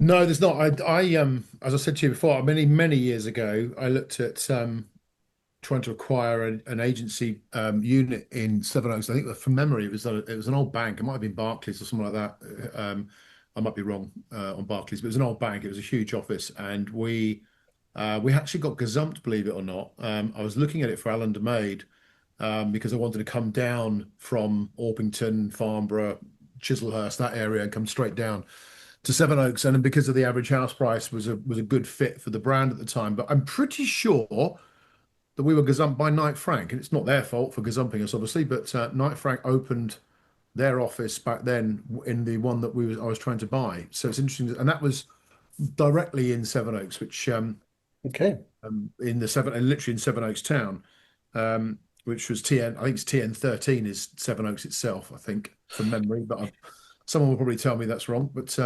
No, there's not. As I said to you before, many years ago, I looked at trying to acquire an agency unit in Sevenoaks. I think that from memory, it was an old bank. It might have been Barclays or something like that. I might be wrong on Barclays, but it was an old bank. It was a huge office, and we actually got gazumped, believe it or not. I was looking at it for Alan DeMade because I wanted to come down from Orpington, Farnborough, Chislehurst, that area, and come straight down to Sevenoaks. And because of the average house price was a good fit for the brand at the time. But I'm pretty sure that we were gazumped by Knight Frank, and it's not their fault for gazumping us, obviously. But Knight Frank opened their office back then in the one that I was trying to buy. So it's interesting, and that was directly in Sevenoaks, which Okay. in the seven and literally in Sevenoaks town, which was TN. I think it's TN 13 is Sevenoaks itself. I think from memory, but someone will probably tell me that's wrong. But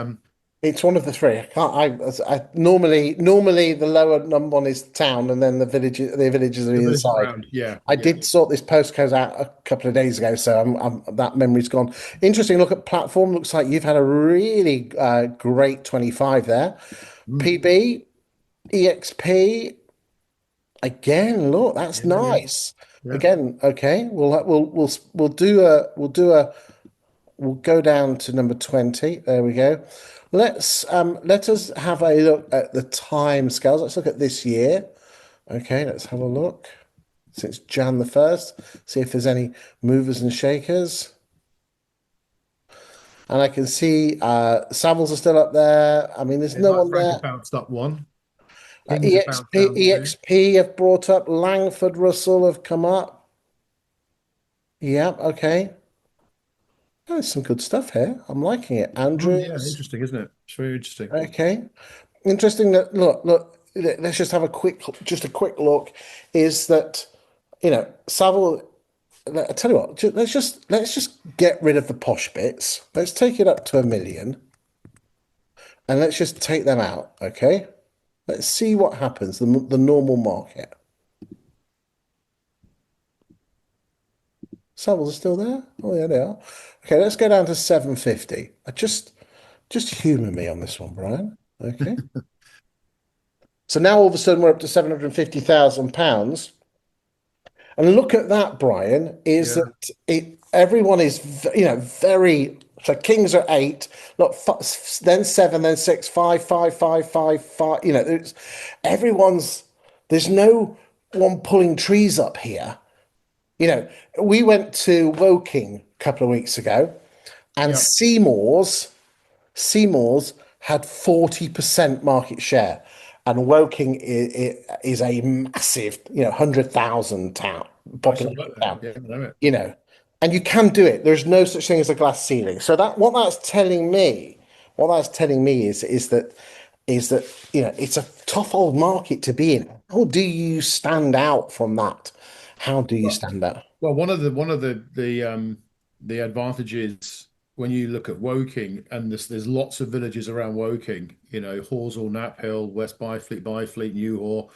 It's one of the three. I can't. Normally the lower number one is town, and then the villages are the either village side. around, yeah, I yeah, did sort this postcode out a couple of days ago, so that memory's gone. Interesting look at platform. Looks like you've had a really great 25 there. mm, PB, EXP. Again, look, that's yeah, yeah, nice. yeah. Again, okay. We'll go down to number 20. There we go. Let us have a look at the time scales. Let's look at this year. Okay, let's have a look. Since Jan the 1st, see if there's any movers and shakers. And I can see Savills are still up there. I mean, there's Yeah, no Knight one Frank there. have bounced up one. Kings have bounced EXP, down two. EXP have brought up. Langford Russell have come up. Yep, okay. There's some good stuff here. I'm liking it. Yeah, Andrews, interesting, isn't it? It's very interesting. okay. Interesting that look. Let's just have a quick look. Is that Savile? I tell you what. Let's just get rid of the posh bits. Let's take it up to 1 million, and let's just take them out. Okay. Let's see what happens. The normal market. Savills are still there. Oh yeah, they are. Okay. Let's go down to 750. Just humour me on this one, Brian. Okay. So now all of a sudden we're up to £750,000. And look at that, Brian, is Yeah. that everyone is, very, so Kings are eight, look, then seven, then six, five, five, five, five, five, everyone's, there's no one pulling trees up here. You know, we went to Woking a couple of weeks ago and Yeah. Seymour's had 40% market share, and Woking is a massive, 100,000 town I used to population work there. town, Yeah, I know it. you know, and you can do it. There's no such thing as a glass ceiling. So what that's telling me is that it's a tough old market to be in. How do you stand out from that? How do you Well, stand out? well, one of the advantages when you look at Woking, and there's lots of villages around Woking, Horsell, Knaphill, West Byfleet, Newhall,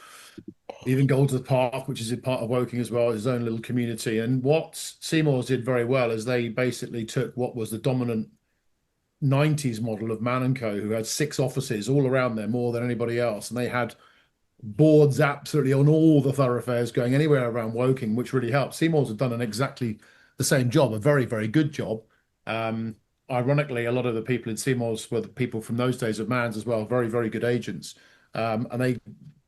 even Goldsworth Park, which is a part of Woking as well, its own little community. And what Seymour's did very well is they basically took what was the dominant 90s model of Man and Co, who had six offices all around there, more than anybody else, and they had boards absolutely on all the thoroughfares going anywhere around Woking, which really helped. Seymour's have done an exactly the same job, a very, very good job. Um, Ironically, a lot of the people in Seymour's were the people from those days of Man's as well, very, very good agents. And they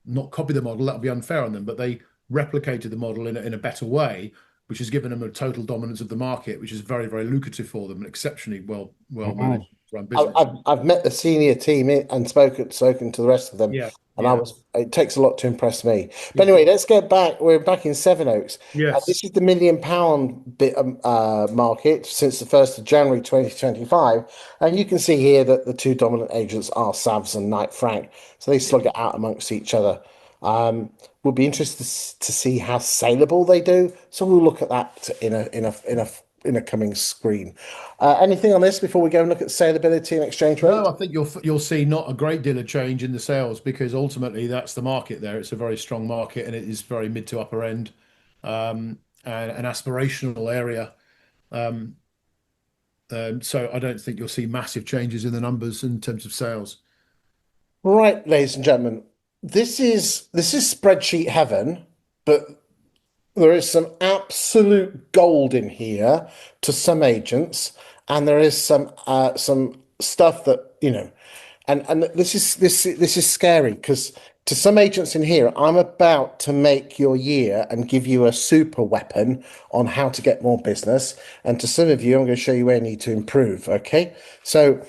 not copy the model, that would be unfair on them, but they replicated the model in a better way, which has given them a total dominance of the market, which is very, very lucrative for them and exceptionally well managed run business. I've met the senior team and spoken to the rest of them, Yeah, and yeah, it takes a lot to impress me. But yeah. anyway, let's get back. We're back in Sevenoaks. This Yes. is the £1 million bit market since the 1st of January 2025, and you can see here that the two dominant agents are Savs and Knight Frank, so they slug it out amongst each other. We'll be interested to see how saleable they do. So we'll look at that in a coming screen. Anything on this before we go and look at saleability and exchange No, rate? I think you'll see not a great deal of change in the sales because ultimately that's the market there. It's a very strong market and it is very mid to upper end, and an aspirational area. Um, so I don't think you'll see massive changes in the numbers in terms of sales. Right, ladies and gentlemen, this is spreadsheet heaven, but there is some absolute gold in here to some agents, and there is some stuff that and this is scary because to some agents in here, I'm about to make your year and give you a super weapon on how to get more business, and to some of you, I'm going to show you where you need to improve. Okay, so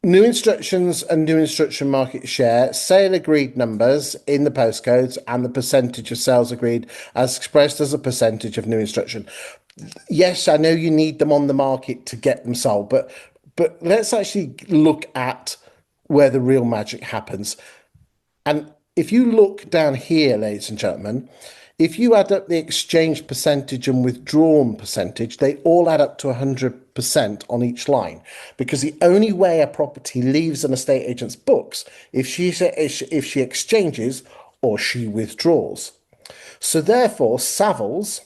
new instructions and new instruction market share, sale agreed numbers in the postcodes, and the percentage of sales agreed as expressed as a percentage of new instruction. Yes, I know you need them on the market to get them sold, but let's actually look at where the real magic happens. And if you look down here, ladies and gentlemen, if you add up the exchange percentage and withdrawn percentage, they all add up to 100% on each line. Because the only way a property leaves an estate agent's books if she exchanges or she withdraws. So therefore, Savills,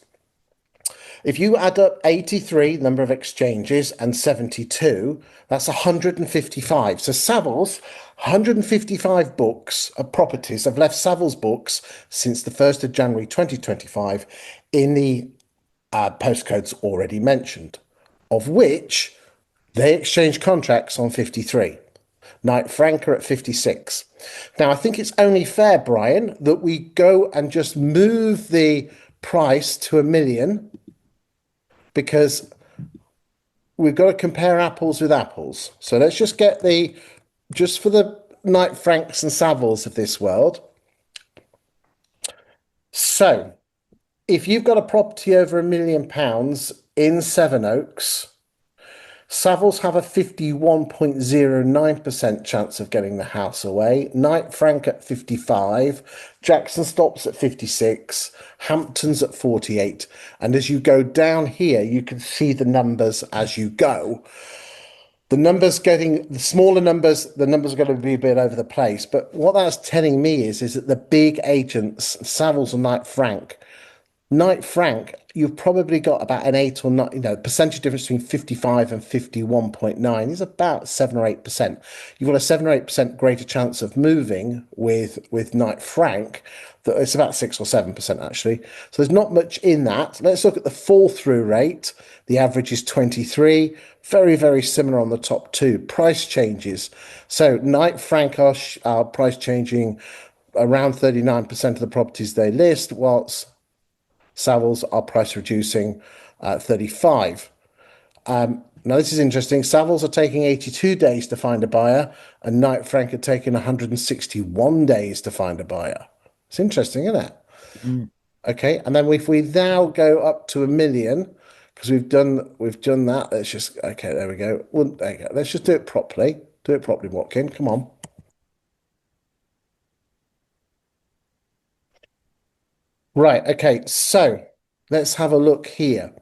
if you add up 83, number of exchanges, and 72, that's 155. So Savills, 155 books of properties have left Savills books since the 1st of January 2025 in the postcodes already mentioned, of which they exchange contracts on 53. Knight Frank are at 56. Now, I think it's only fair, Brian, that we go and just move the price to a million because we've got to compare apples with apples. So let's just get just for the Knight Franks and Savills of this world. So if you've got a property over £1 million in Sevenoaks, Savills have a 51.09% chance of getting the house away. Knight Frank at 55, Jackson stops at 56, Hampton's at 48. And as you go down here, you can see the numbers as you go. The numbers getting the smaller numbers, the numbers are going to be a bit over the place. But what that's telling me is that the big agents, Savills and Knight Frank, you've probably got about an 8 or 9, percentage difference between 55 and 51.9 is about 7 or 8%. You've got a 7 or 8% greater chance of moving with Knight Frank. That it's about 6 or 7% actually. So there's not much in that. Let's look at the fall through rate. The average is 23. Very, very similar on the top two. Price changes. So Knight Frank are price changing around 39% of the properties they list, whilst Savills are price reducing 35. Now, this is interesting. Savills are taking 82 days to find a buyer, and Knight Frank are taking 161 days to find a buyer. It's interesting, isn't it? Mm. Okay, and then if we now go up to a million, because we've done that. Let's just okay, there we go. Well, there you go. Let's just do it properly. Do it properly, Watkin. Come on. Right, okay, so let's have a look here.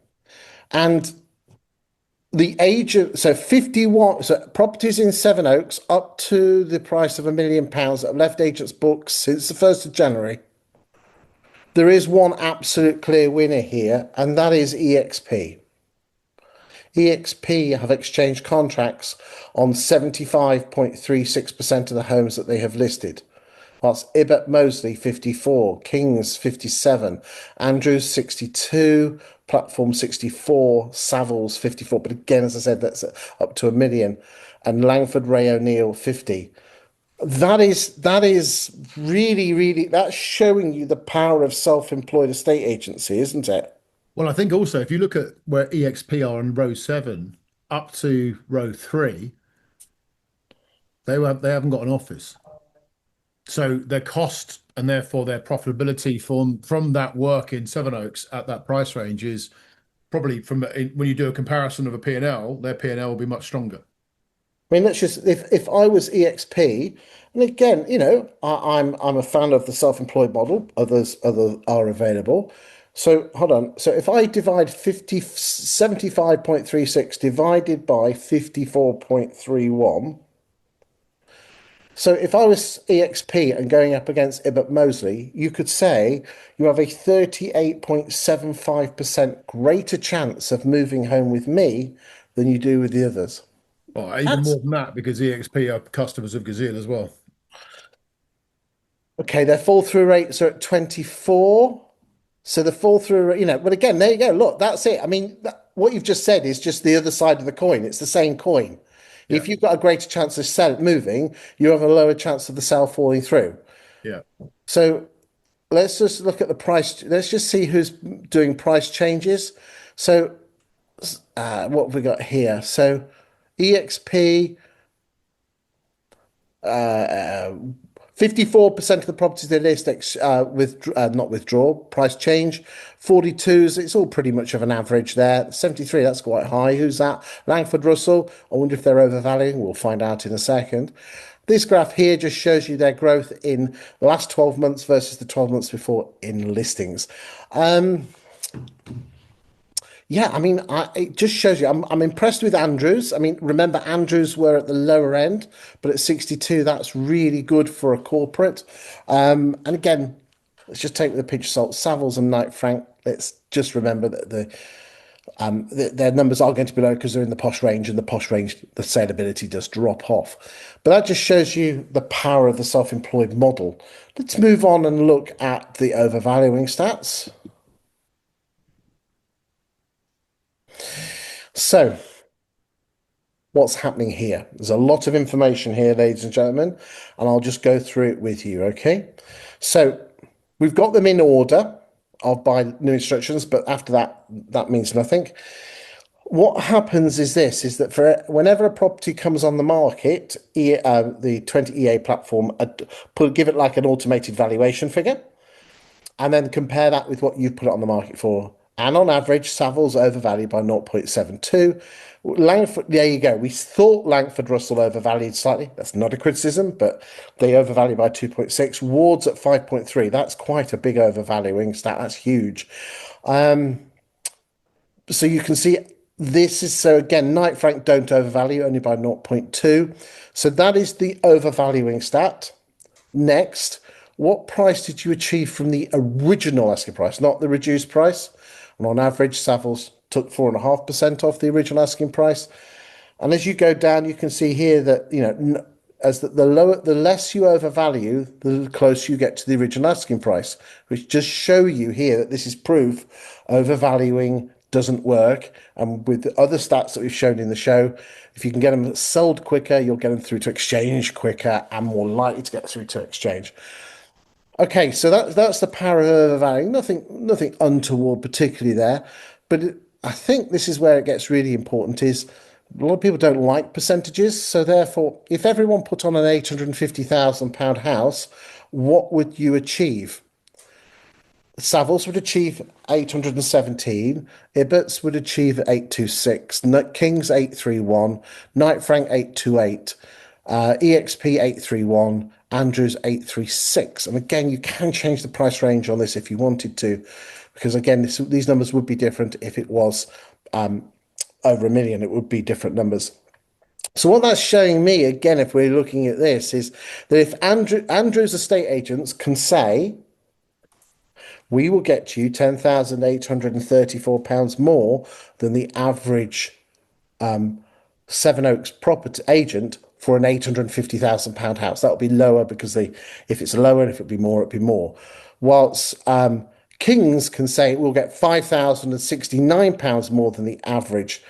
And the age of so 51 so properties in Sevenoaks up to the price of £1 million that have left agents' books since the 1st of January. There is one absolute clear winner here, and that is EXP. EXP have exchanged contracts on 75.36% of the homes that they have listed. That's Ibbott Moseley 54, Kings 57, Andrews 62, Platform 64, Savills 54. But again, as I said, that's up to a million. And Langford Ray O'Neill 50. That is really, really that's showing you the power of self-employed estate agency, isn't it? Well, I think also if you look at where EXP are in row 7 up to row 3, they haven't got an office. So their cost and therefore their profitability from that work in Sevenoaks at that price range is probably when you do a comparison of a P&L, their P&L will be much stronger. I mean, let's just if I was EXP, and again, I'm a fan of the self-employed model. Other are available. So hold on. So if I divide 75.36 divided by 54.31. So if I was EXP and going up against Ibbott Moseley, you could say you have a 38.75% greater chance of moving home with me than you do with the others. Oh, even That's more than that because EXP are customers of Gazeal as well. okay. Their fall through rates are at 24. So the fall through, but again, there you go. Look, that's it. I mean, what you've just said is just the other side of the coin. It's the same coin. Yeah, If you've got a greater chance of sell moving, you have a lower chance of the sell falling through. yeah. So let's just look at the price. Let's just see who's doing price changes. So what have we got here? So EXP, 54% of the properties they list not withdraw, price change. 42s, it's all pretty much of an average there. 73, that's quite high. Who's that? Langford Russell. I wonder if they're overvaluing. We'll find out in a second. This graph here just shows you their growth in the last 12 months versus the 12 months before in listings. Yeah, I mean, it just shows you. I'm impressed with Andrews. I mean, remember Andrews were at the lower end, but at 62, that's really good for a corporate. And again, let's just take with a pinch of salt. Savills and Knight Frank. Let's just remember that their numbers are going to be low because they're in the posh range, and the posh range, the saleability does drop off. But that just shows you the power of the self-employed model. Let's move on and look at the overvaluing stats. So, what's happening here? There's a lot of information here, ladies and gentlemen, and I'll just go through it with you, okay? So, we've got them in order of by new instructions, but after that, that means nothing. What happens is this, is that for whenever a property comes on the market, the 20EA platform give it like an automated valuation figure, and then compare that with what you've put it on the market for. And on average, Savills overvalued by 0.72. Langford, there you go. We thought Langford Russell overvalued slightly. That's not a criticism, but they overvalued by 2.6. Ward's at 5.3. That's quite a big overvaluing stat. That's huge. So you can see this is so again, Knight Frank don't overvalue only by 0.2. So that is the overvaluing stat. Next, what price did you achieve from the original asking price, not the reduced price? And on average, Savills took 4.5% off the original asking price. And as you go down, you can see here that as the lower, the less you overvalue, the closer you get to the original asking price, which just show you here that this is proof overvaluing doesn't work. And with the other stats that we've shown in the show, if you can get them sold quicker, you'll get them through to exchange quicker and more likely to get through to exchange. Okay, so that's the power of overvaluing. Nothing untoward particularly there, but I think this is where it gets really important. Is a lot of people don't like percentages, so therefore, if everyone put on an £850,000 house, what would you achieve? Savills would achieve 817, Ibbott's would achieve 826, King's 831, Knight Frank 828, EXP 831, Andrews 836. And again, you can change the price range on this if you wanted to, because again, these numbers would be different if it was over a million, it would be different numbers. So what that's showing me, again, if we're looking at this, is that if Andrews estate agents can say, we will get you £10,834 more than the average Seven Oaks property agent for an £850,000 house. That will be lower because if it's lower and if it'd be more, it'd be more. Whilst Kings can say we'll get £5,069 more than the average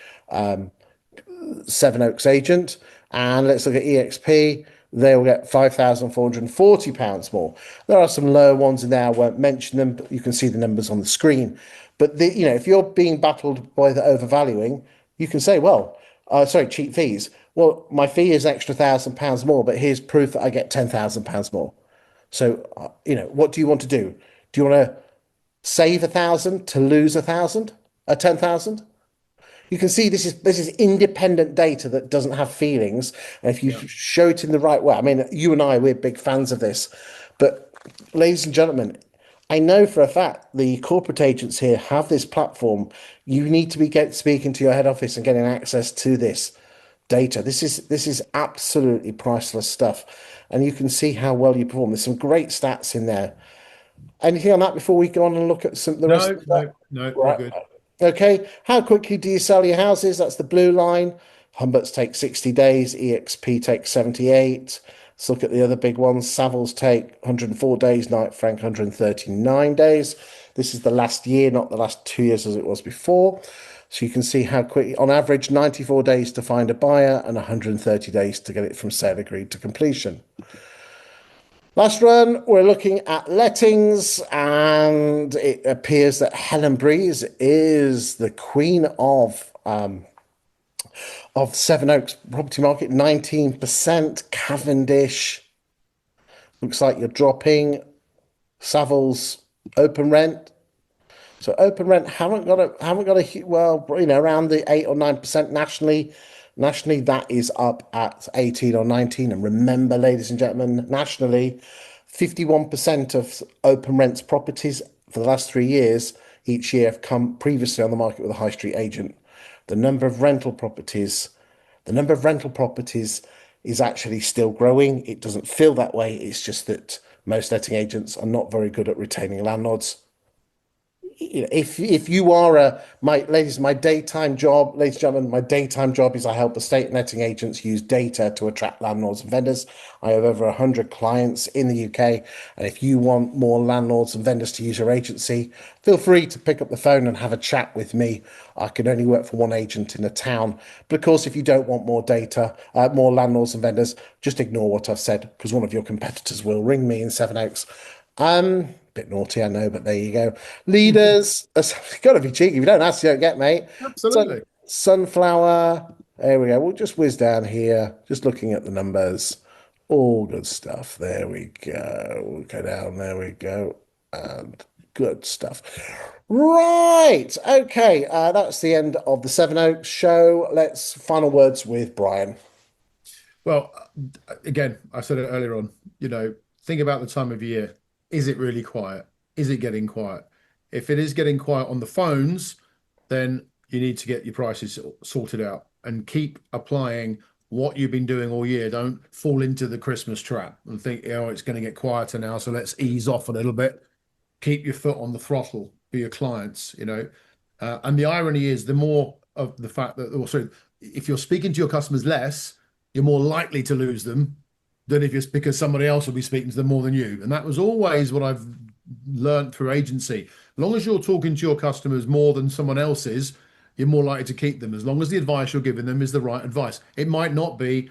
Seven Oaks agent. And let's look at EXP. They'll get £5,440 more. There are some lower ones in there. I won't mention them, but you can see the numbers on the screen. But if you're being battled by the overvaluing, you can say, well, sorry, cheap fees. Well, my fee is extra £1,000 more, but here's proof that I get £10,000 more. So, what do you want to do? Do you want to save 1,000 to lose 1,000? 10,000? You can see this is independent data that doesn't have feelings. And if you show it in the right way, I mean, you and I, we're big fans of this. But ladies and gentlemen, I know for a fact the corporate agents here have this platform. You need to be speaking to your head office and getting access to this data. This is absolutely priceless stuff. And you can see how well you perform. There's some great stats in there. Anything on that before we go on and look at the rest of No, the stuff? no, no, all Right. good. Okay. How quickly do you sell your houses? That's the blue line. Humbert's take 60 days, EXP takes 78. Let's look at the other big ones. Savills take 104 days, Knight Frank 139 days. This is the last year, not the last 2 years as it was before. So you can see how quickly, on average, 94 days to find a buyer and 130 days to get it from sale agreed to completion. Last run, we're looking at lettings, and it appears that Helen Breeze is the queen of Sevenoaks property market, 19%. Cavendish looks like you're dropping. Savills open rent. So open rent haven't got a well, around the 8 or 9% nationally. Nationally, that is up at 18 or 19. And remember, ladies and gentlemen, nationally, 51% of open rents properties for the last 3 years each year have come previously on the market with a high street agent. The number of rental properties, the number of rental properties is actually still growing. It doesn't feel that way. It's just that most letting agents are not very good at retaining landlords. If you are my daytime job, ladies and gentlemen, my daytime job is I help estate letting agents use data to attract landlords and vendors. I have over 100 clients in the UK, and if you want more landlords and vendors to use your agency, feel free to pick up the phone and have a chat with me. I can only work for one agent in a town, but of course, if you don't want more data, more landlords and vendors, just ignore what I've said, because one of your competitors will ring me in Sevenoaks. Bit naughty, I know, but there you go. Leaders, got to be cheeky. If you don't ask, you don't get, mate. Absolutely. Sunflower. There we go. We'll just whiz down here, just looking at the numbers. All good stuff. There we go. We'll go down. There we go. And good stuff. Right. Okay. That's the end of the Sevenoaks show. Let's final words with Bryan. Well, again, I said it earlier on, think about the time of year. Is it really quiet? Is it getting quiet? If it is getting quiet on the phones, then you need to get your prices sorted out and keep applying what you've been doing all year. Don't fall into the Christmas trap and think, it's going to get quieter now, so let's ease off a little bit. Keep your foot on the throttle for your clients. And the irony is, the more of the fact that also, if you're speaking to your customers less, you're more likely to lose them than if it's because somebody else will be speaking to them more than you. And that was always what I've learned through agency. As long as you're talking to your customers more than someone else is, you're more likely to keep them, as long as the advice you're giving them is the right advice. It might not be,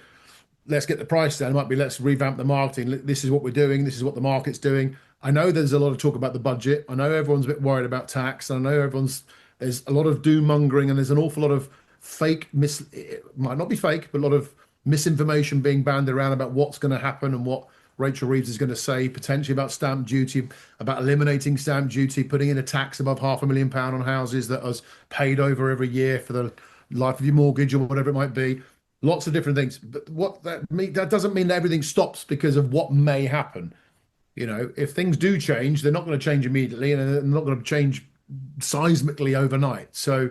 let's get the price down. It might be, let's revamp the marketing. This is what we're doing. This is what the market's doing. I know there's a lot of talk about the budget. I know everyone's a bit worried about tax. I know there's a lot of doom mongering, and there's an awful lot of it might not be fake, but a lot of misinformation being bandied around about what's going to happen and what Rachel Reeves is going to say potentially about stamp duty, about eliminating stamp duty, putting in a tax above £500,000 on houses that is paid over every year for the life of your mortgage or whatever it might be. Lots of different things. But that doesn't mean that everything stops because of what may happen. If things do change, they're not going to change immediately, and they're not going to change seismically overnight. So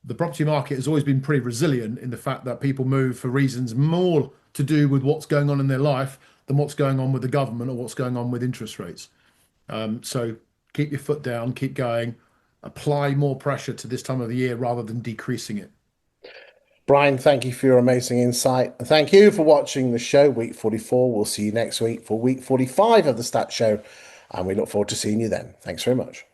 the property market has always been pretty resilient in the fact that people move for reasons more to do with what's going on in their life than what's going on with the government or what's going on with interest rates. So keep your foot down, keep going, apply more pressure to this time of the year rather than decreasing it. Bryan, thank you for your amazing insight. And thank you for watching the show, week 44. We'll see you next week for week 45 of the Stat Show. And we look forward to seeing you then. Thanks very much.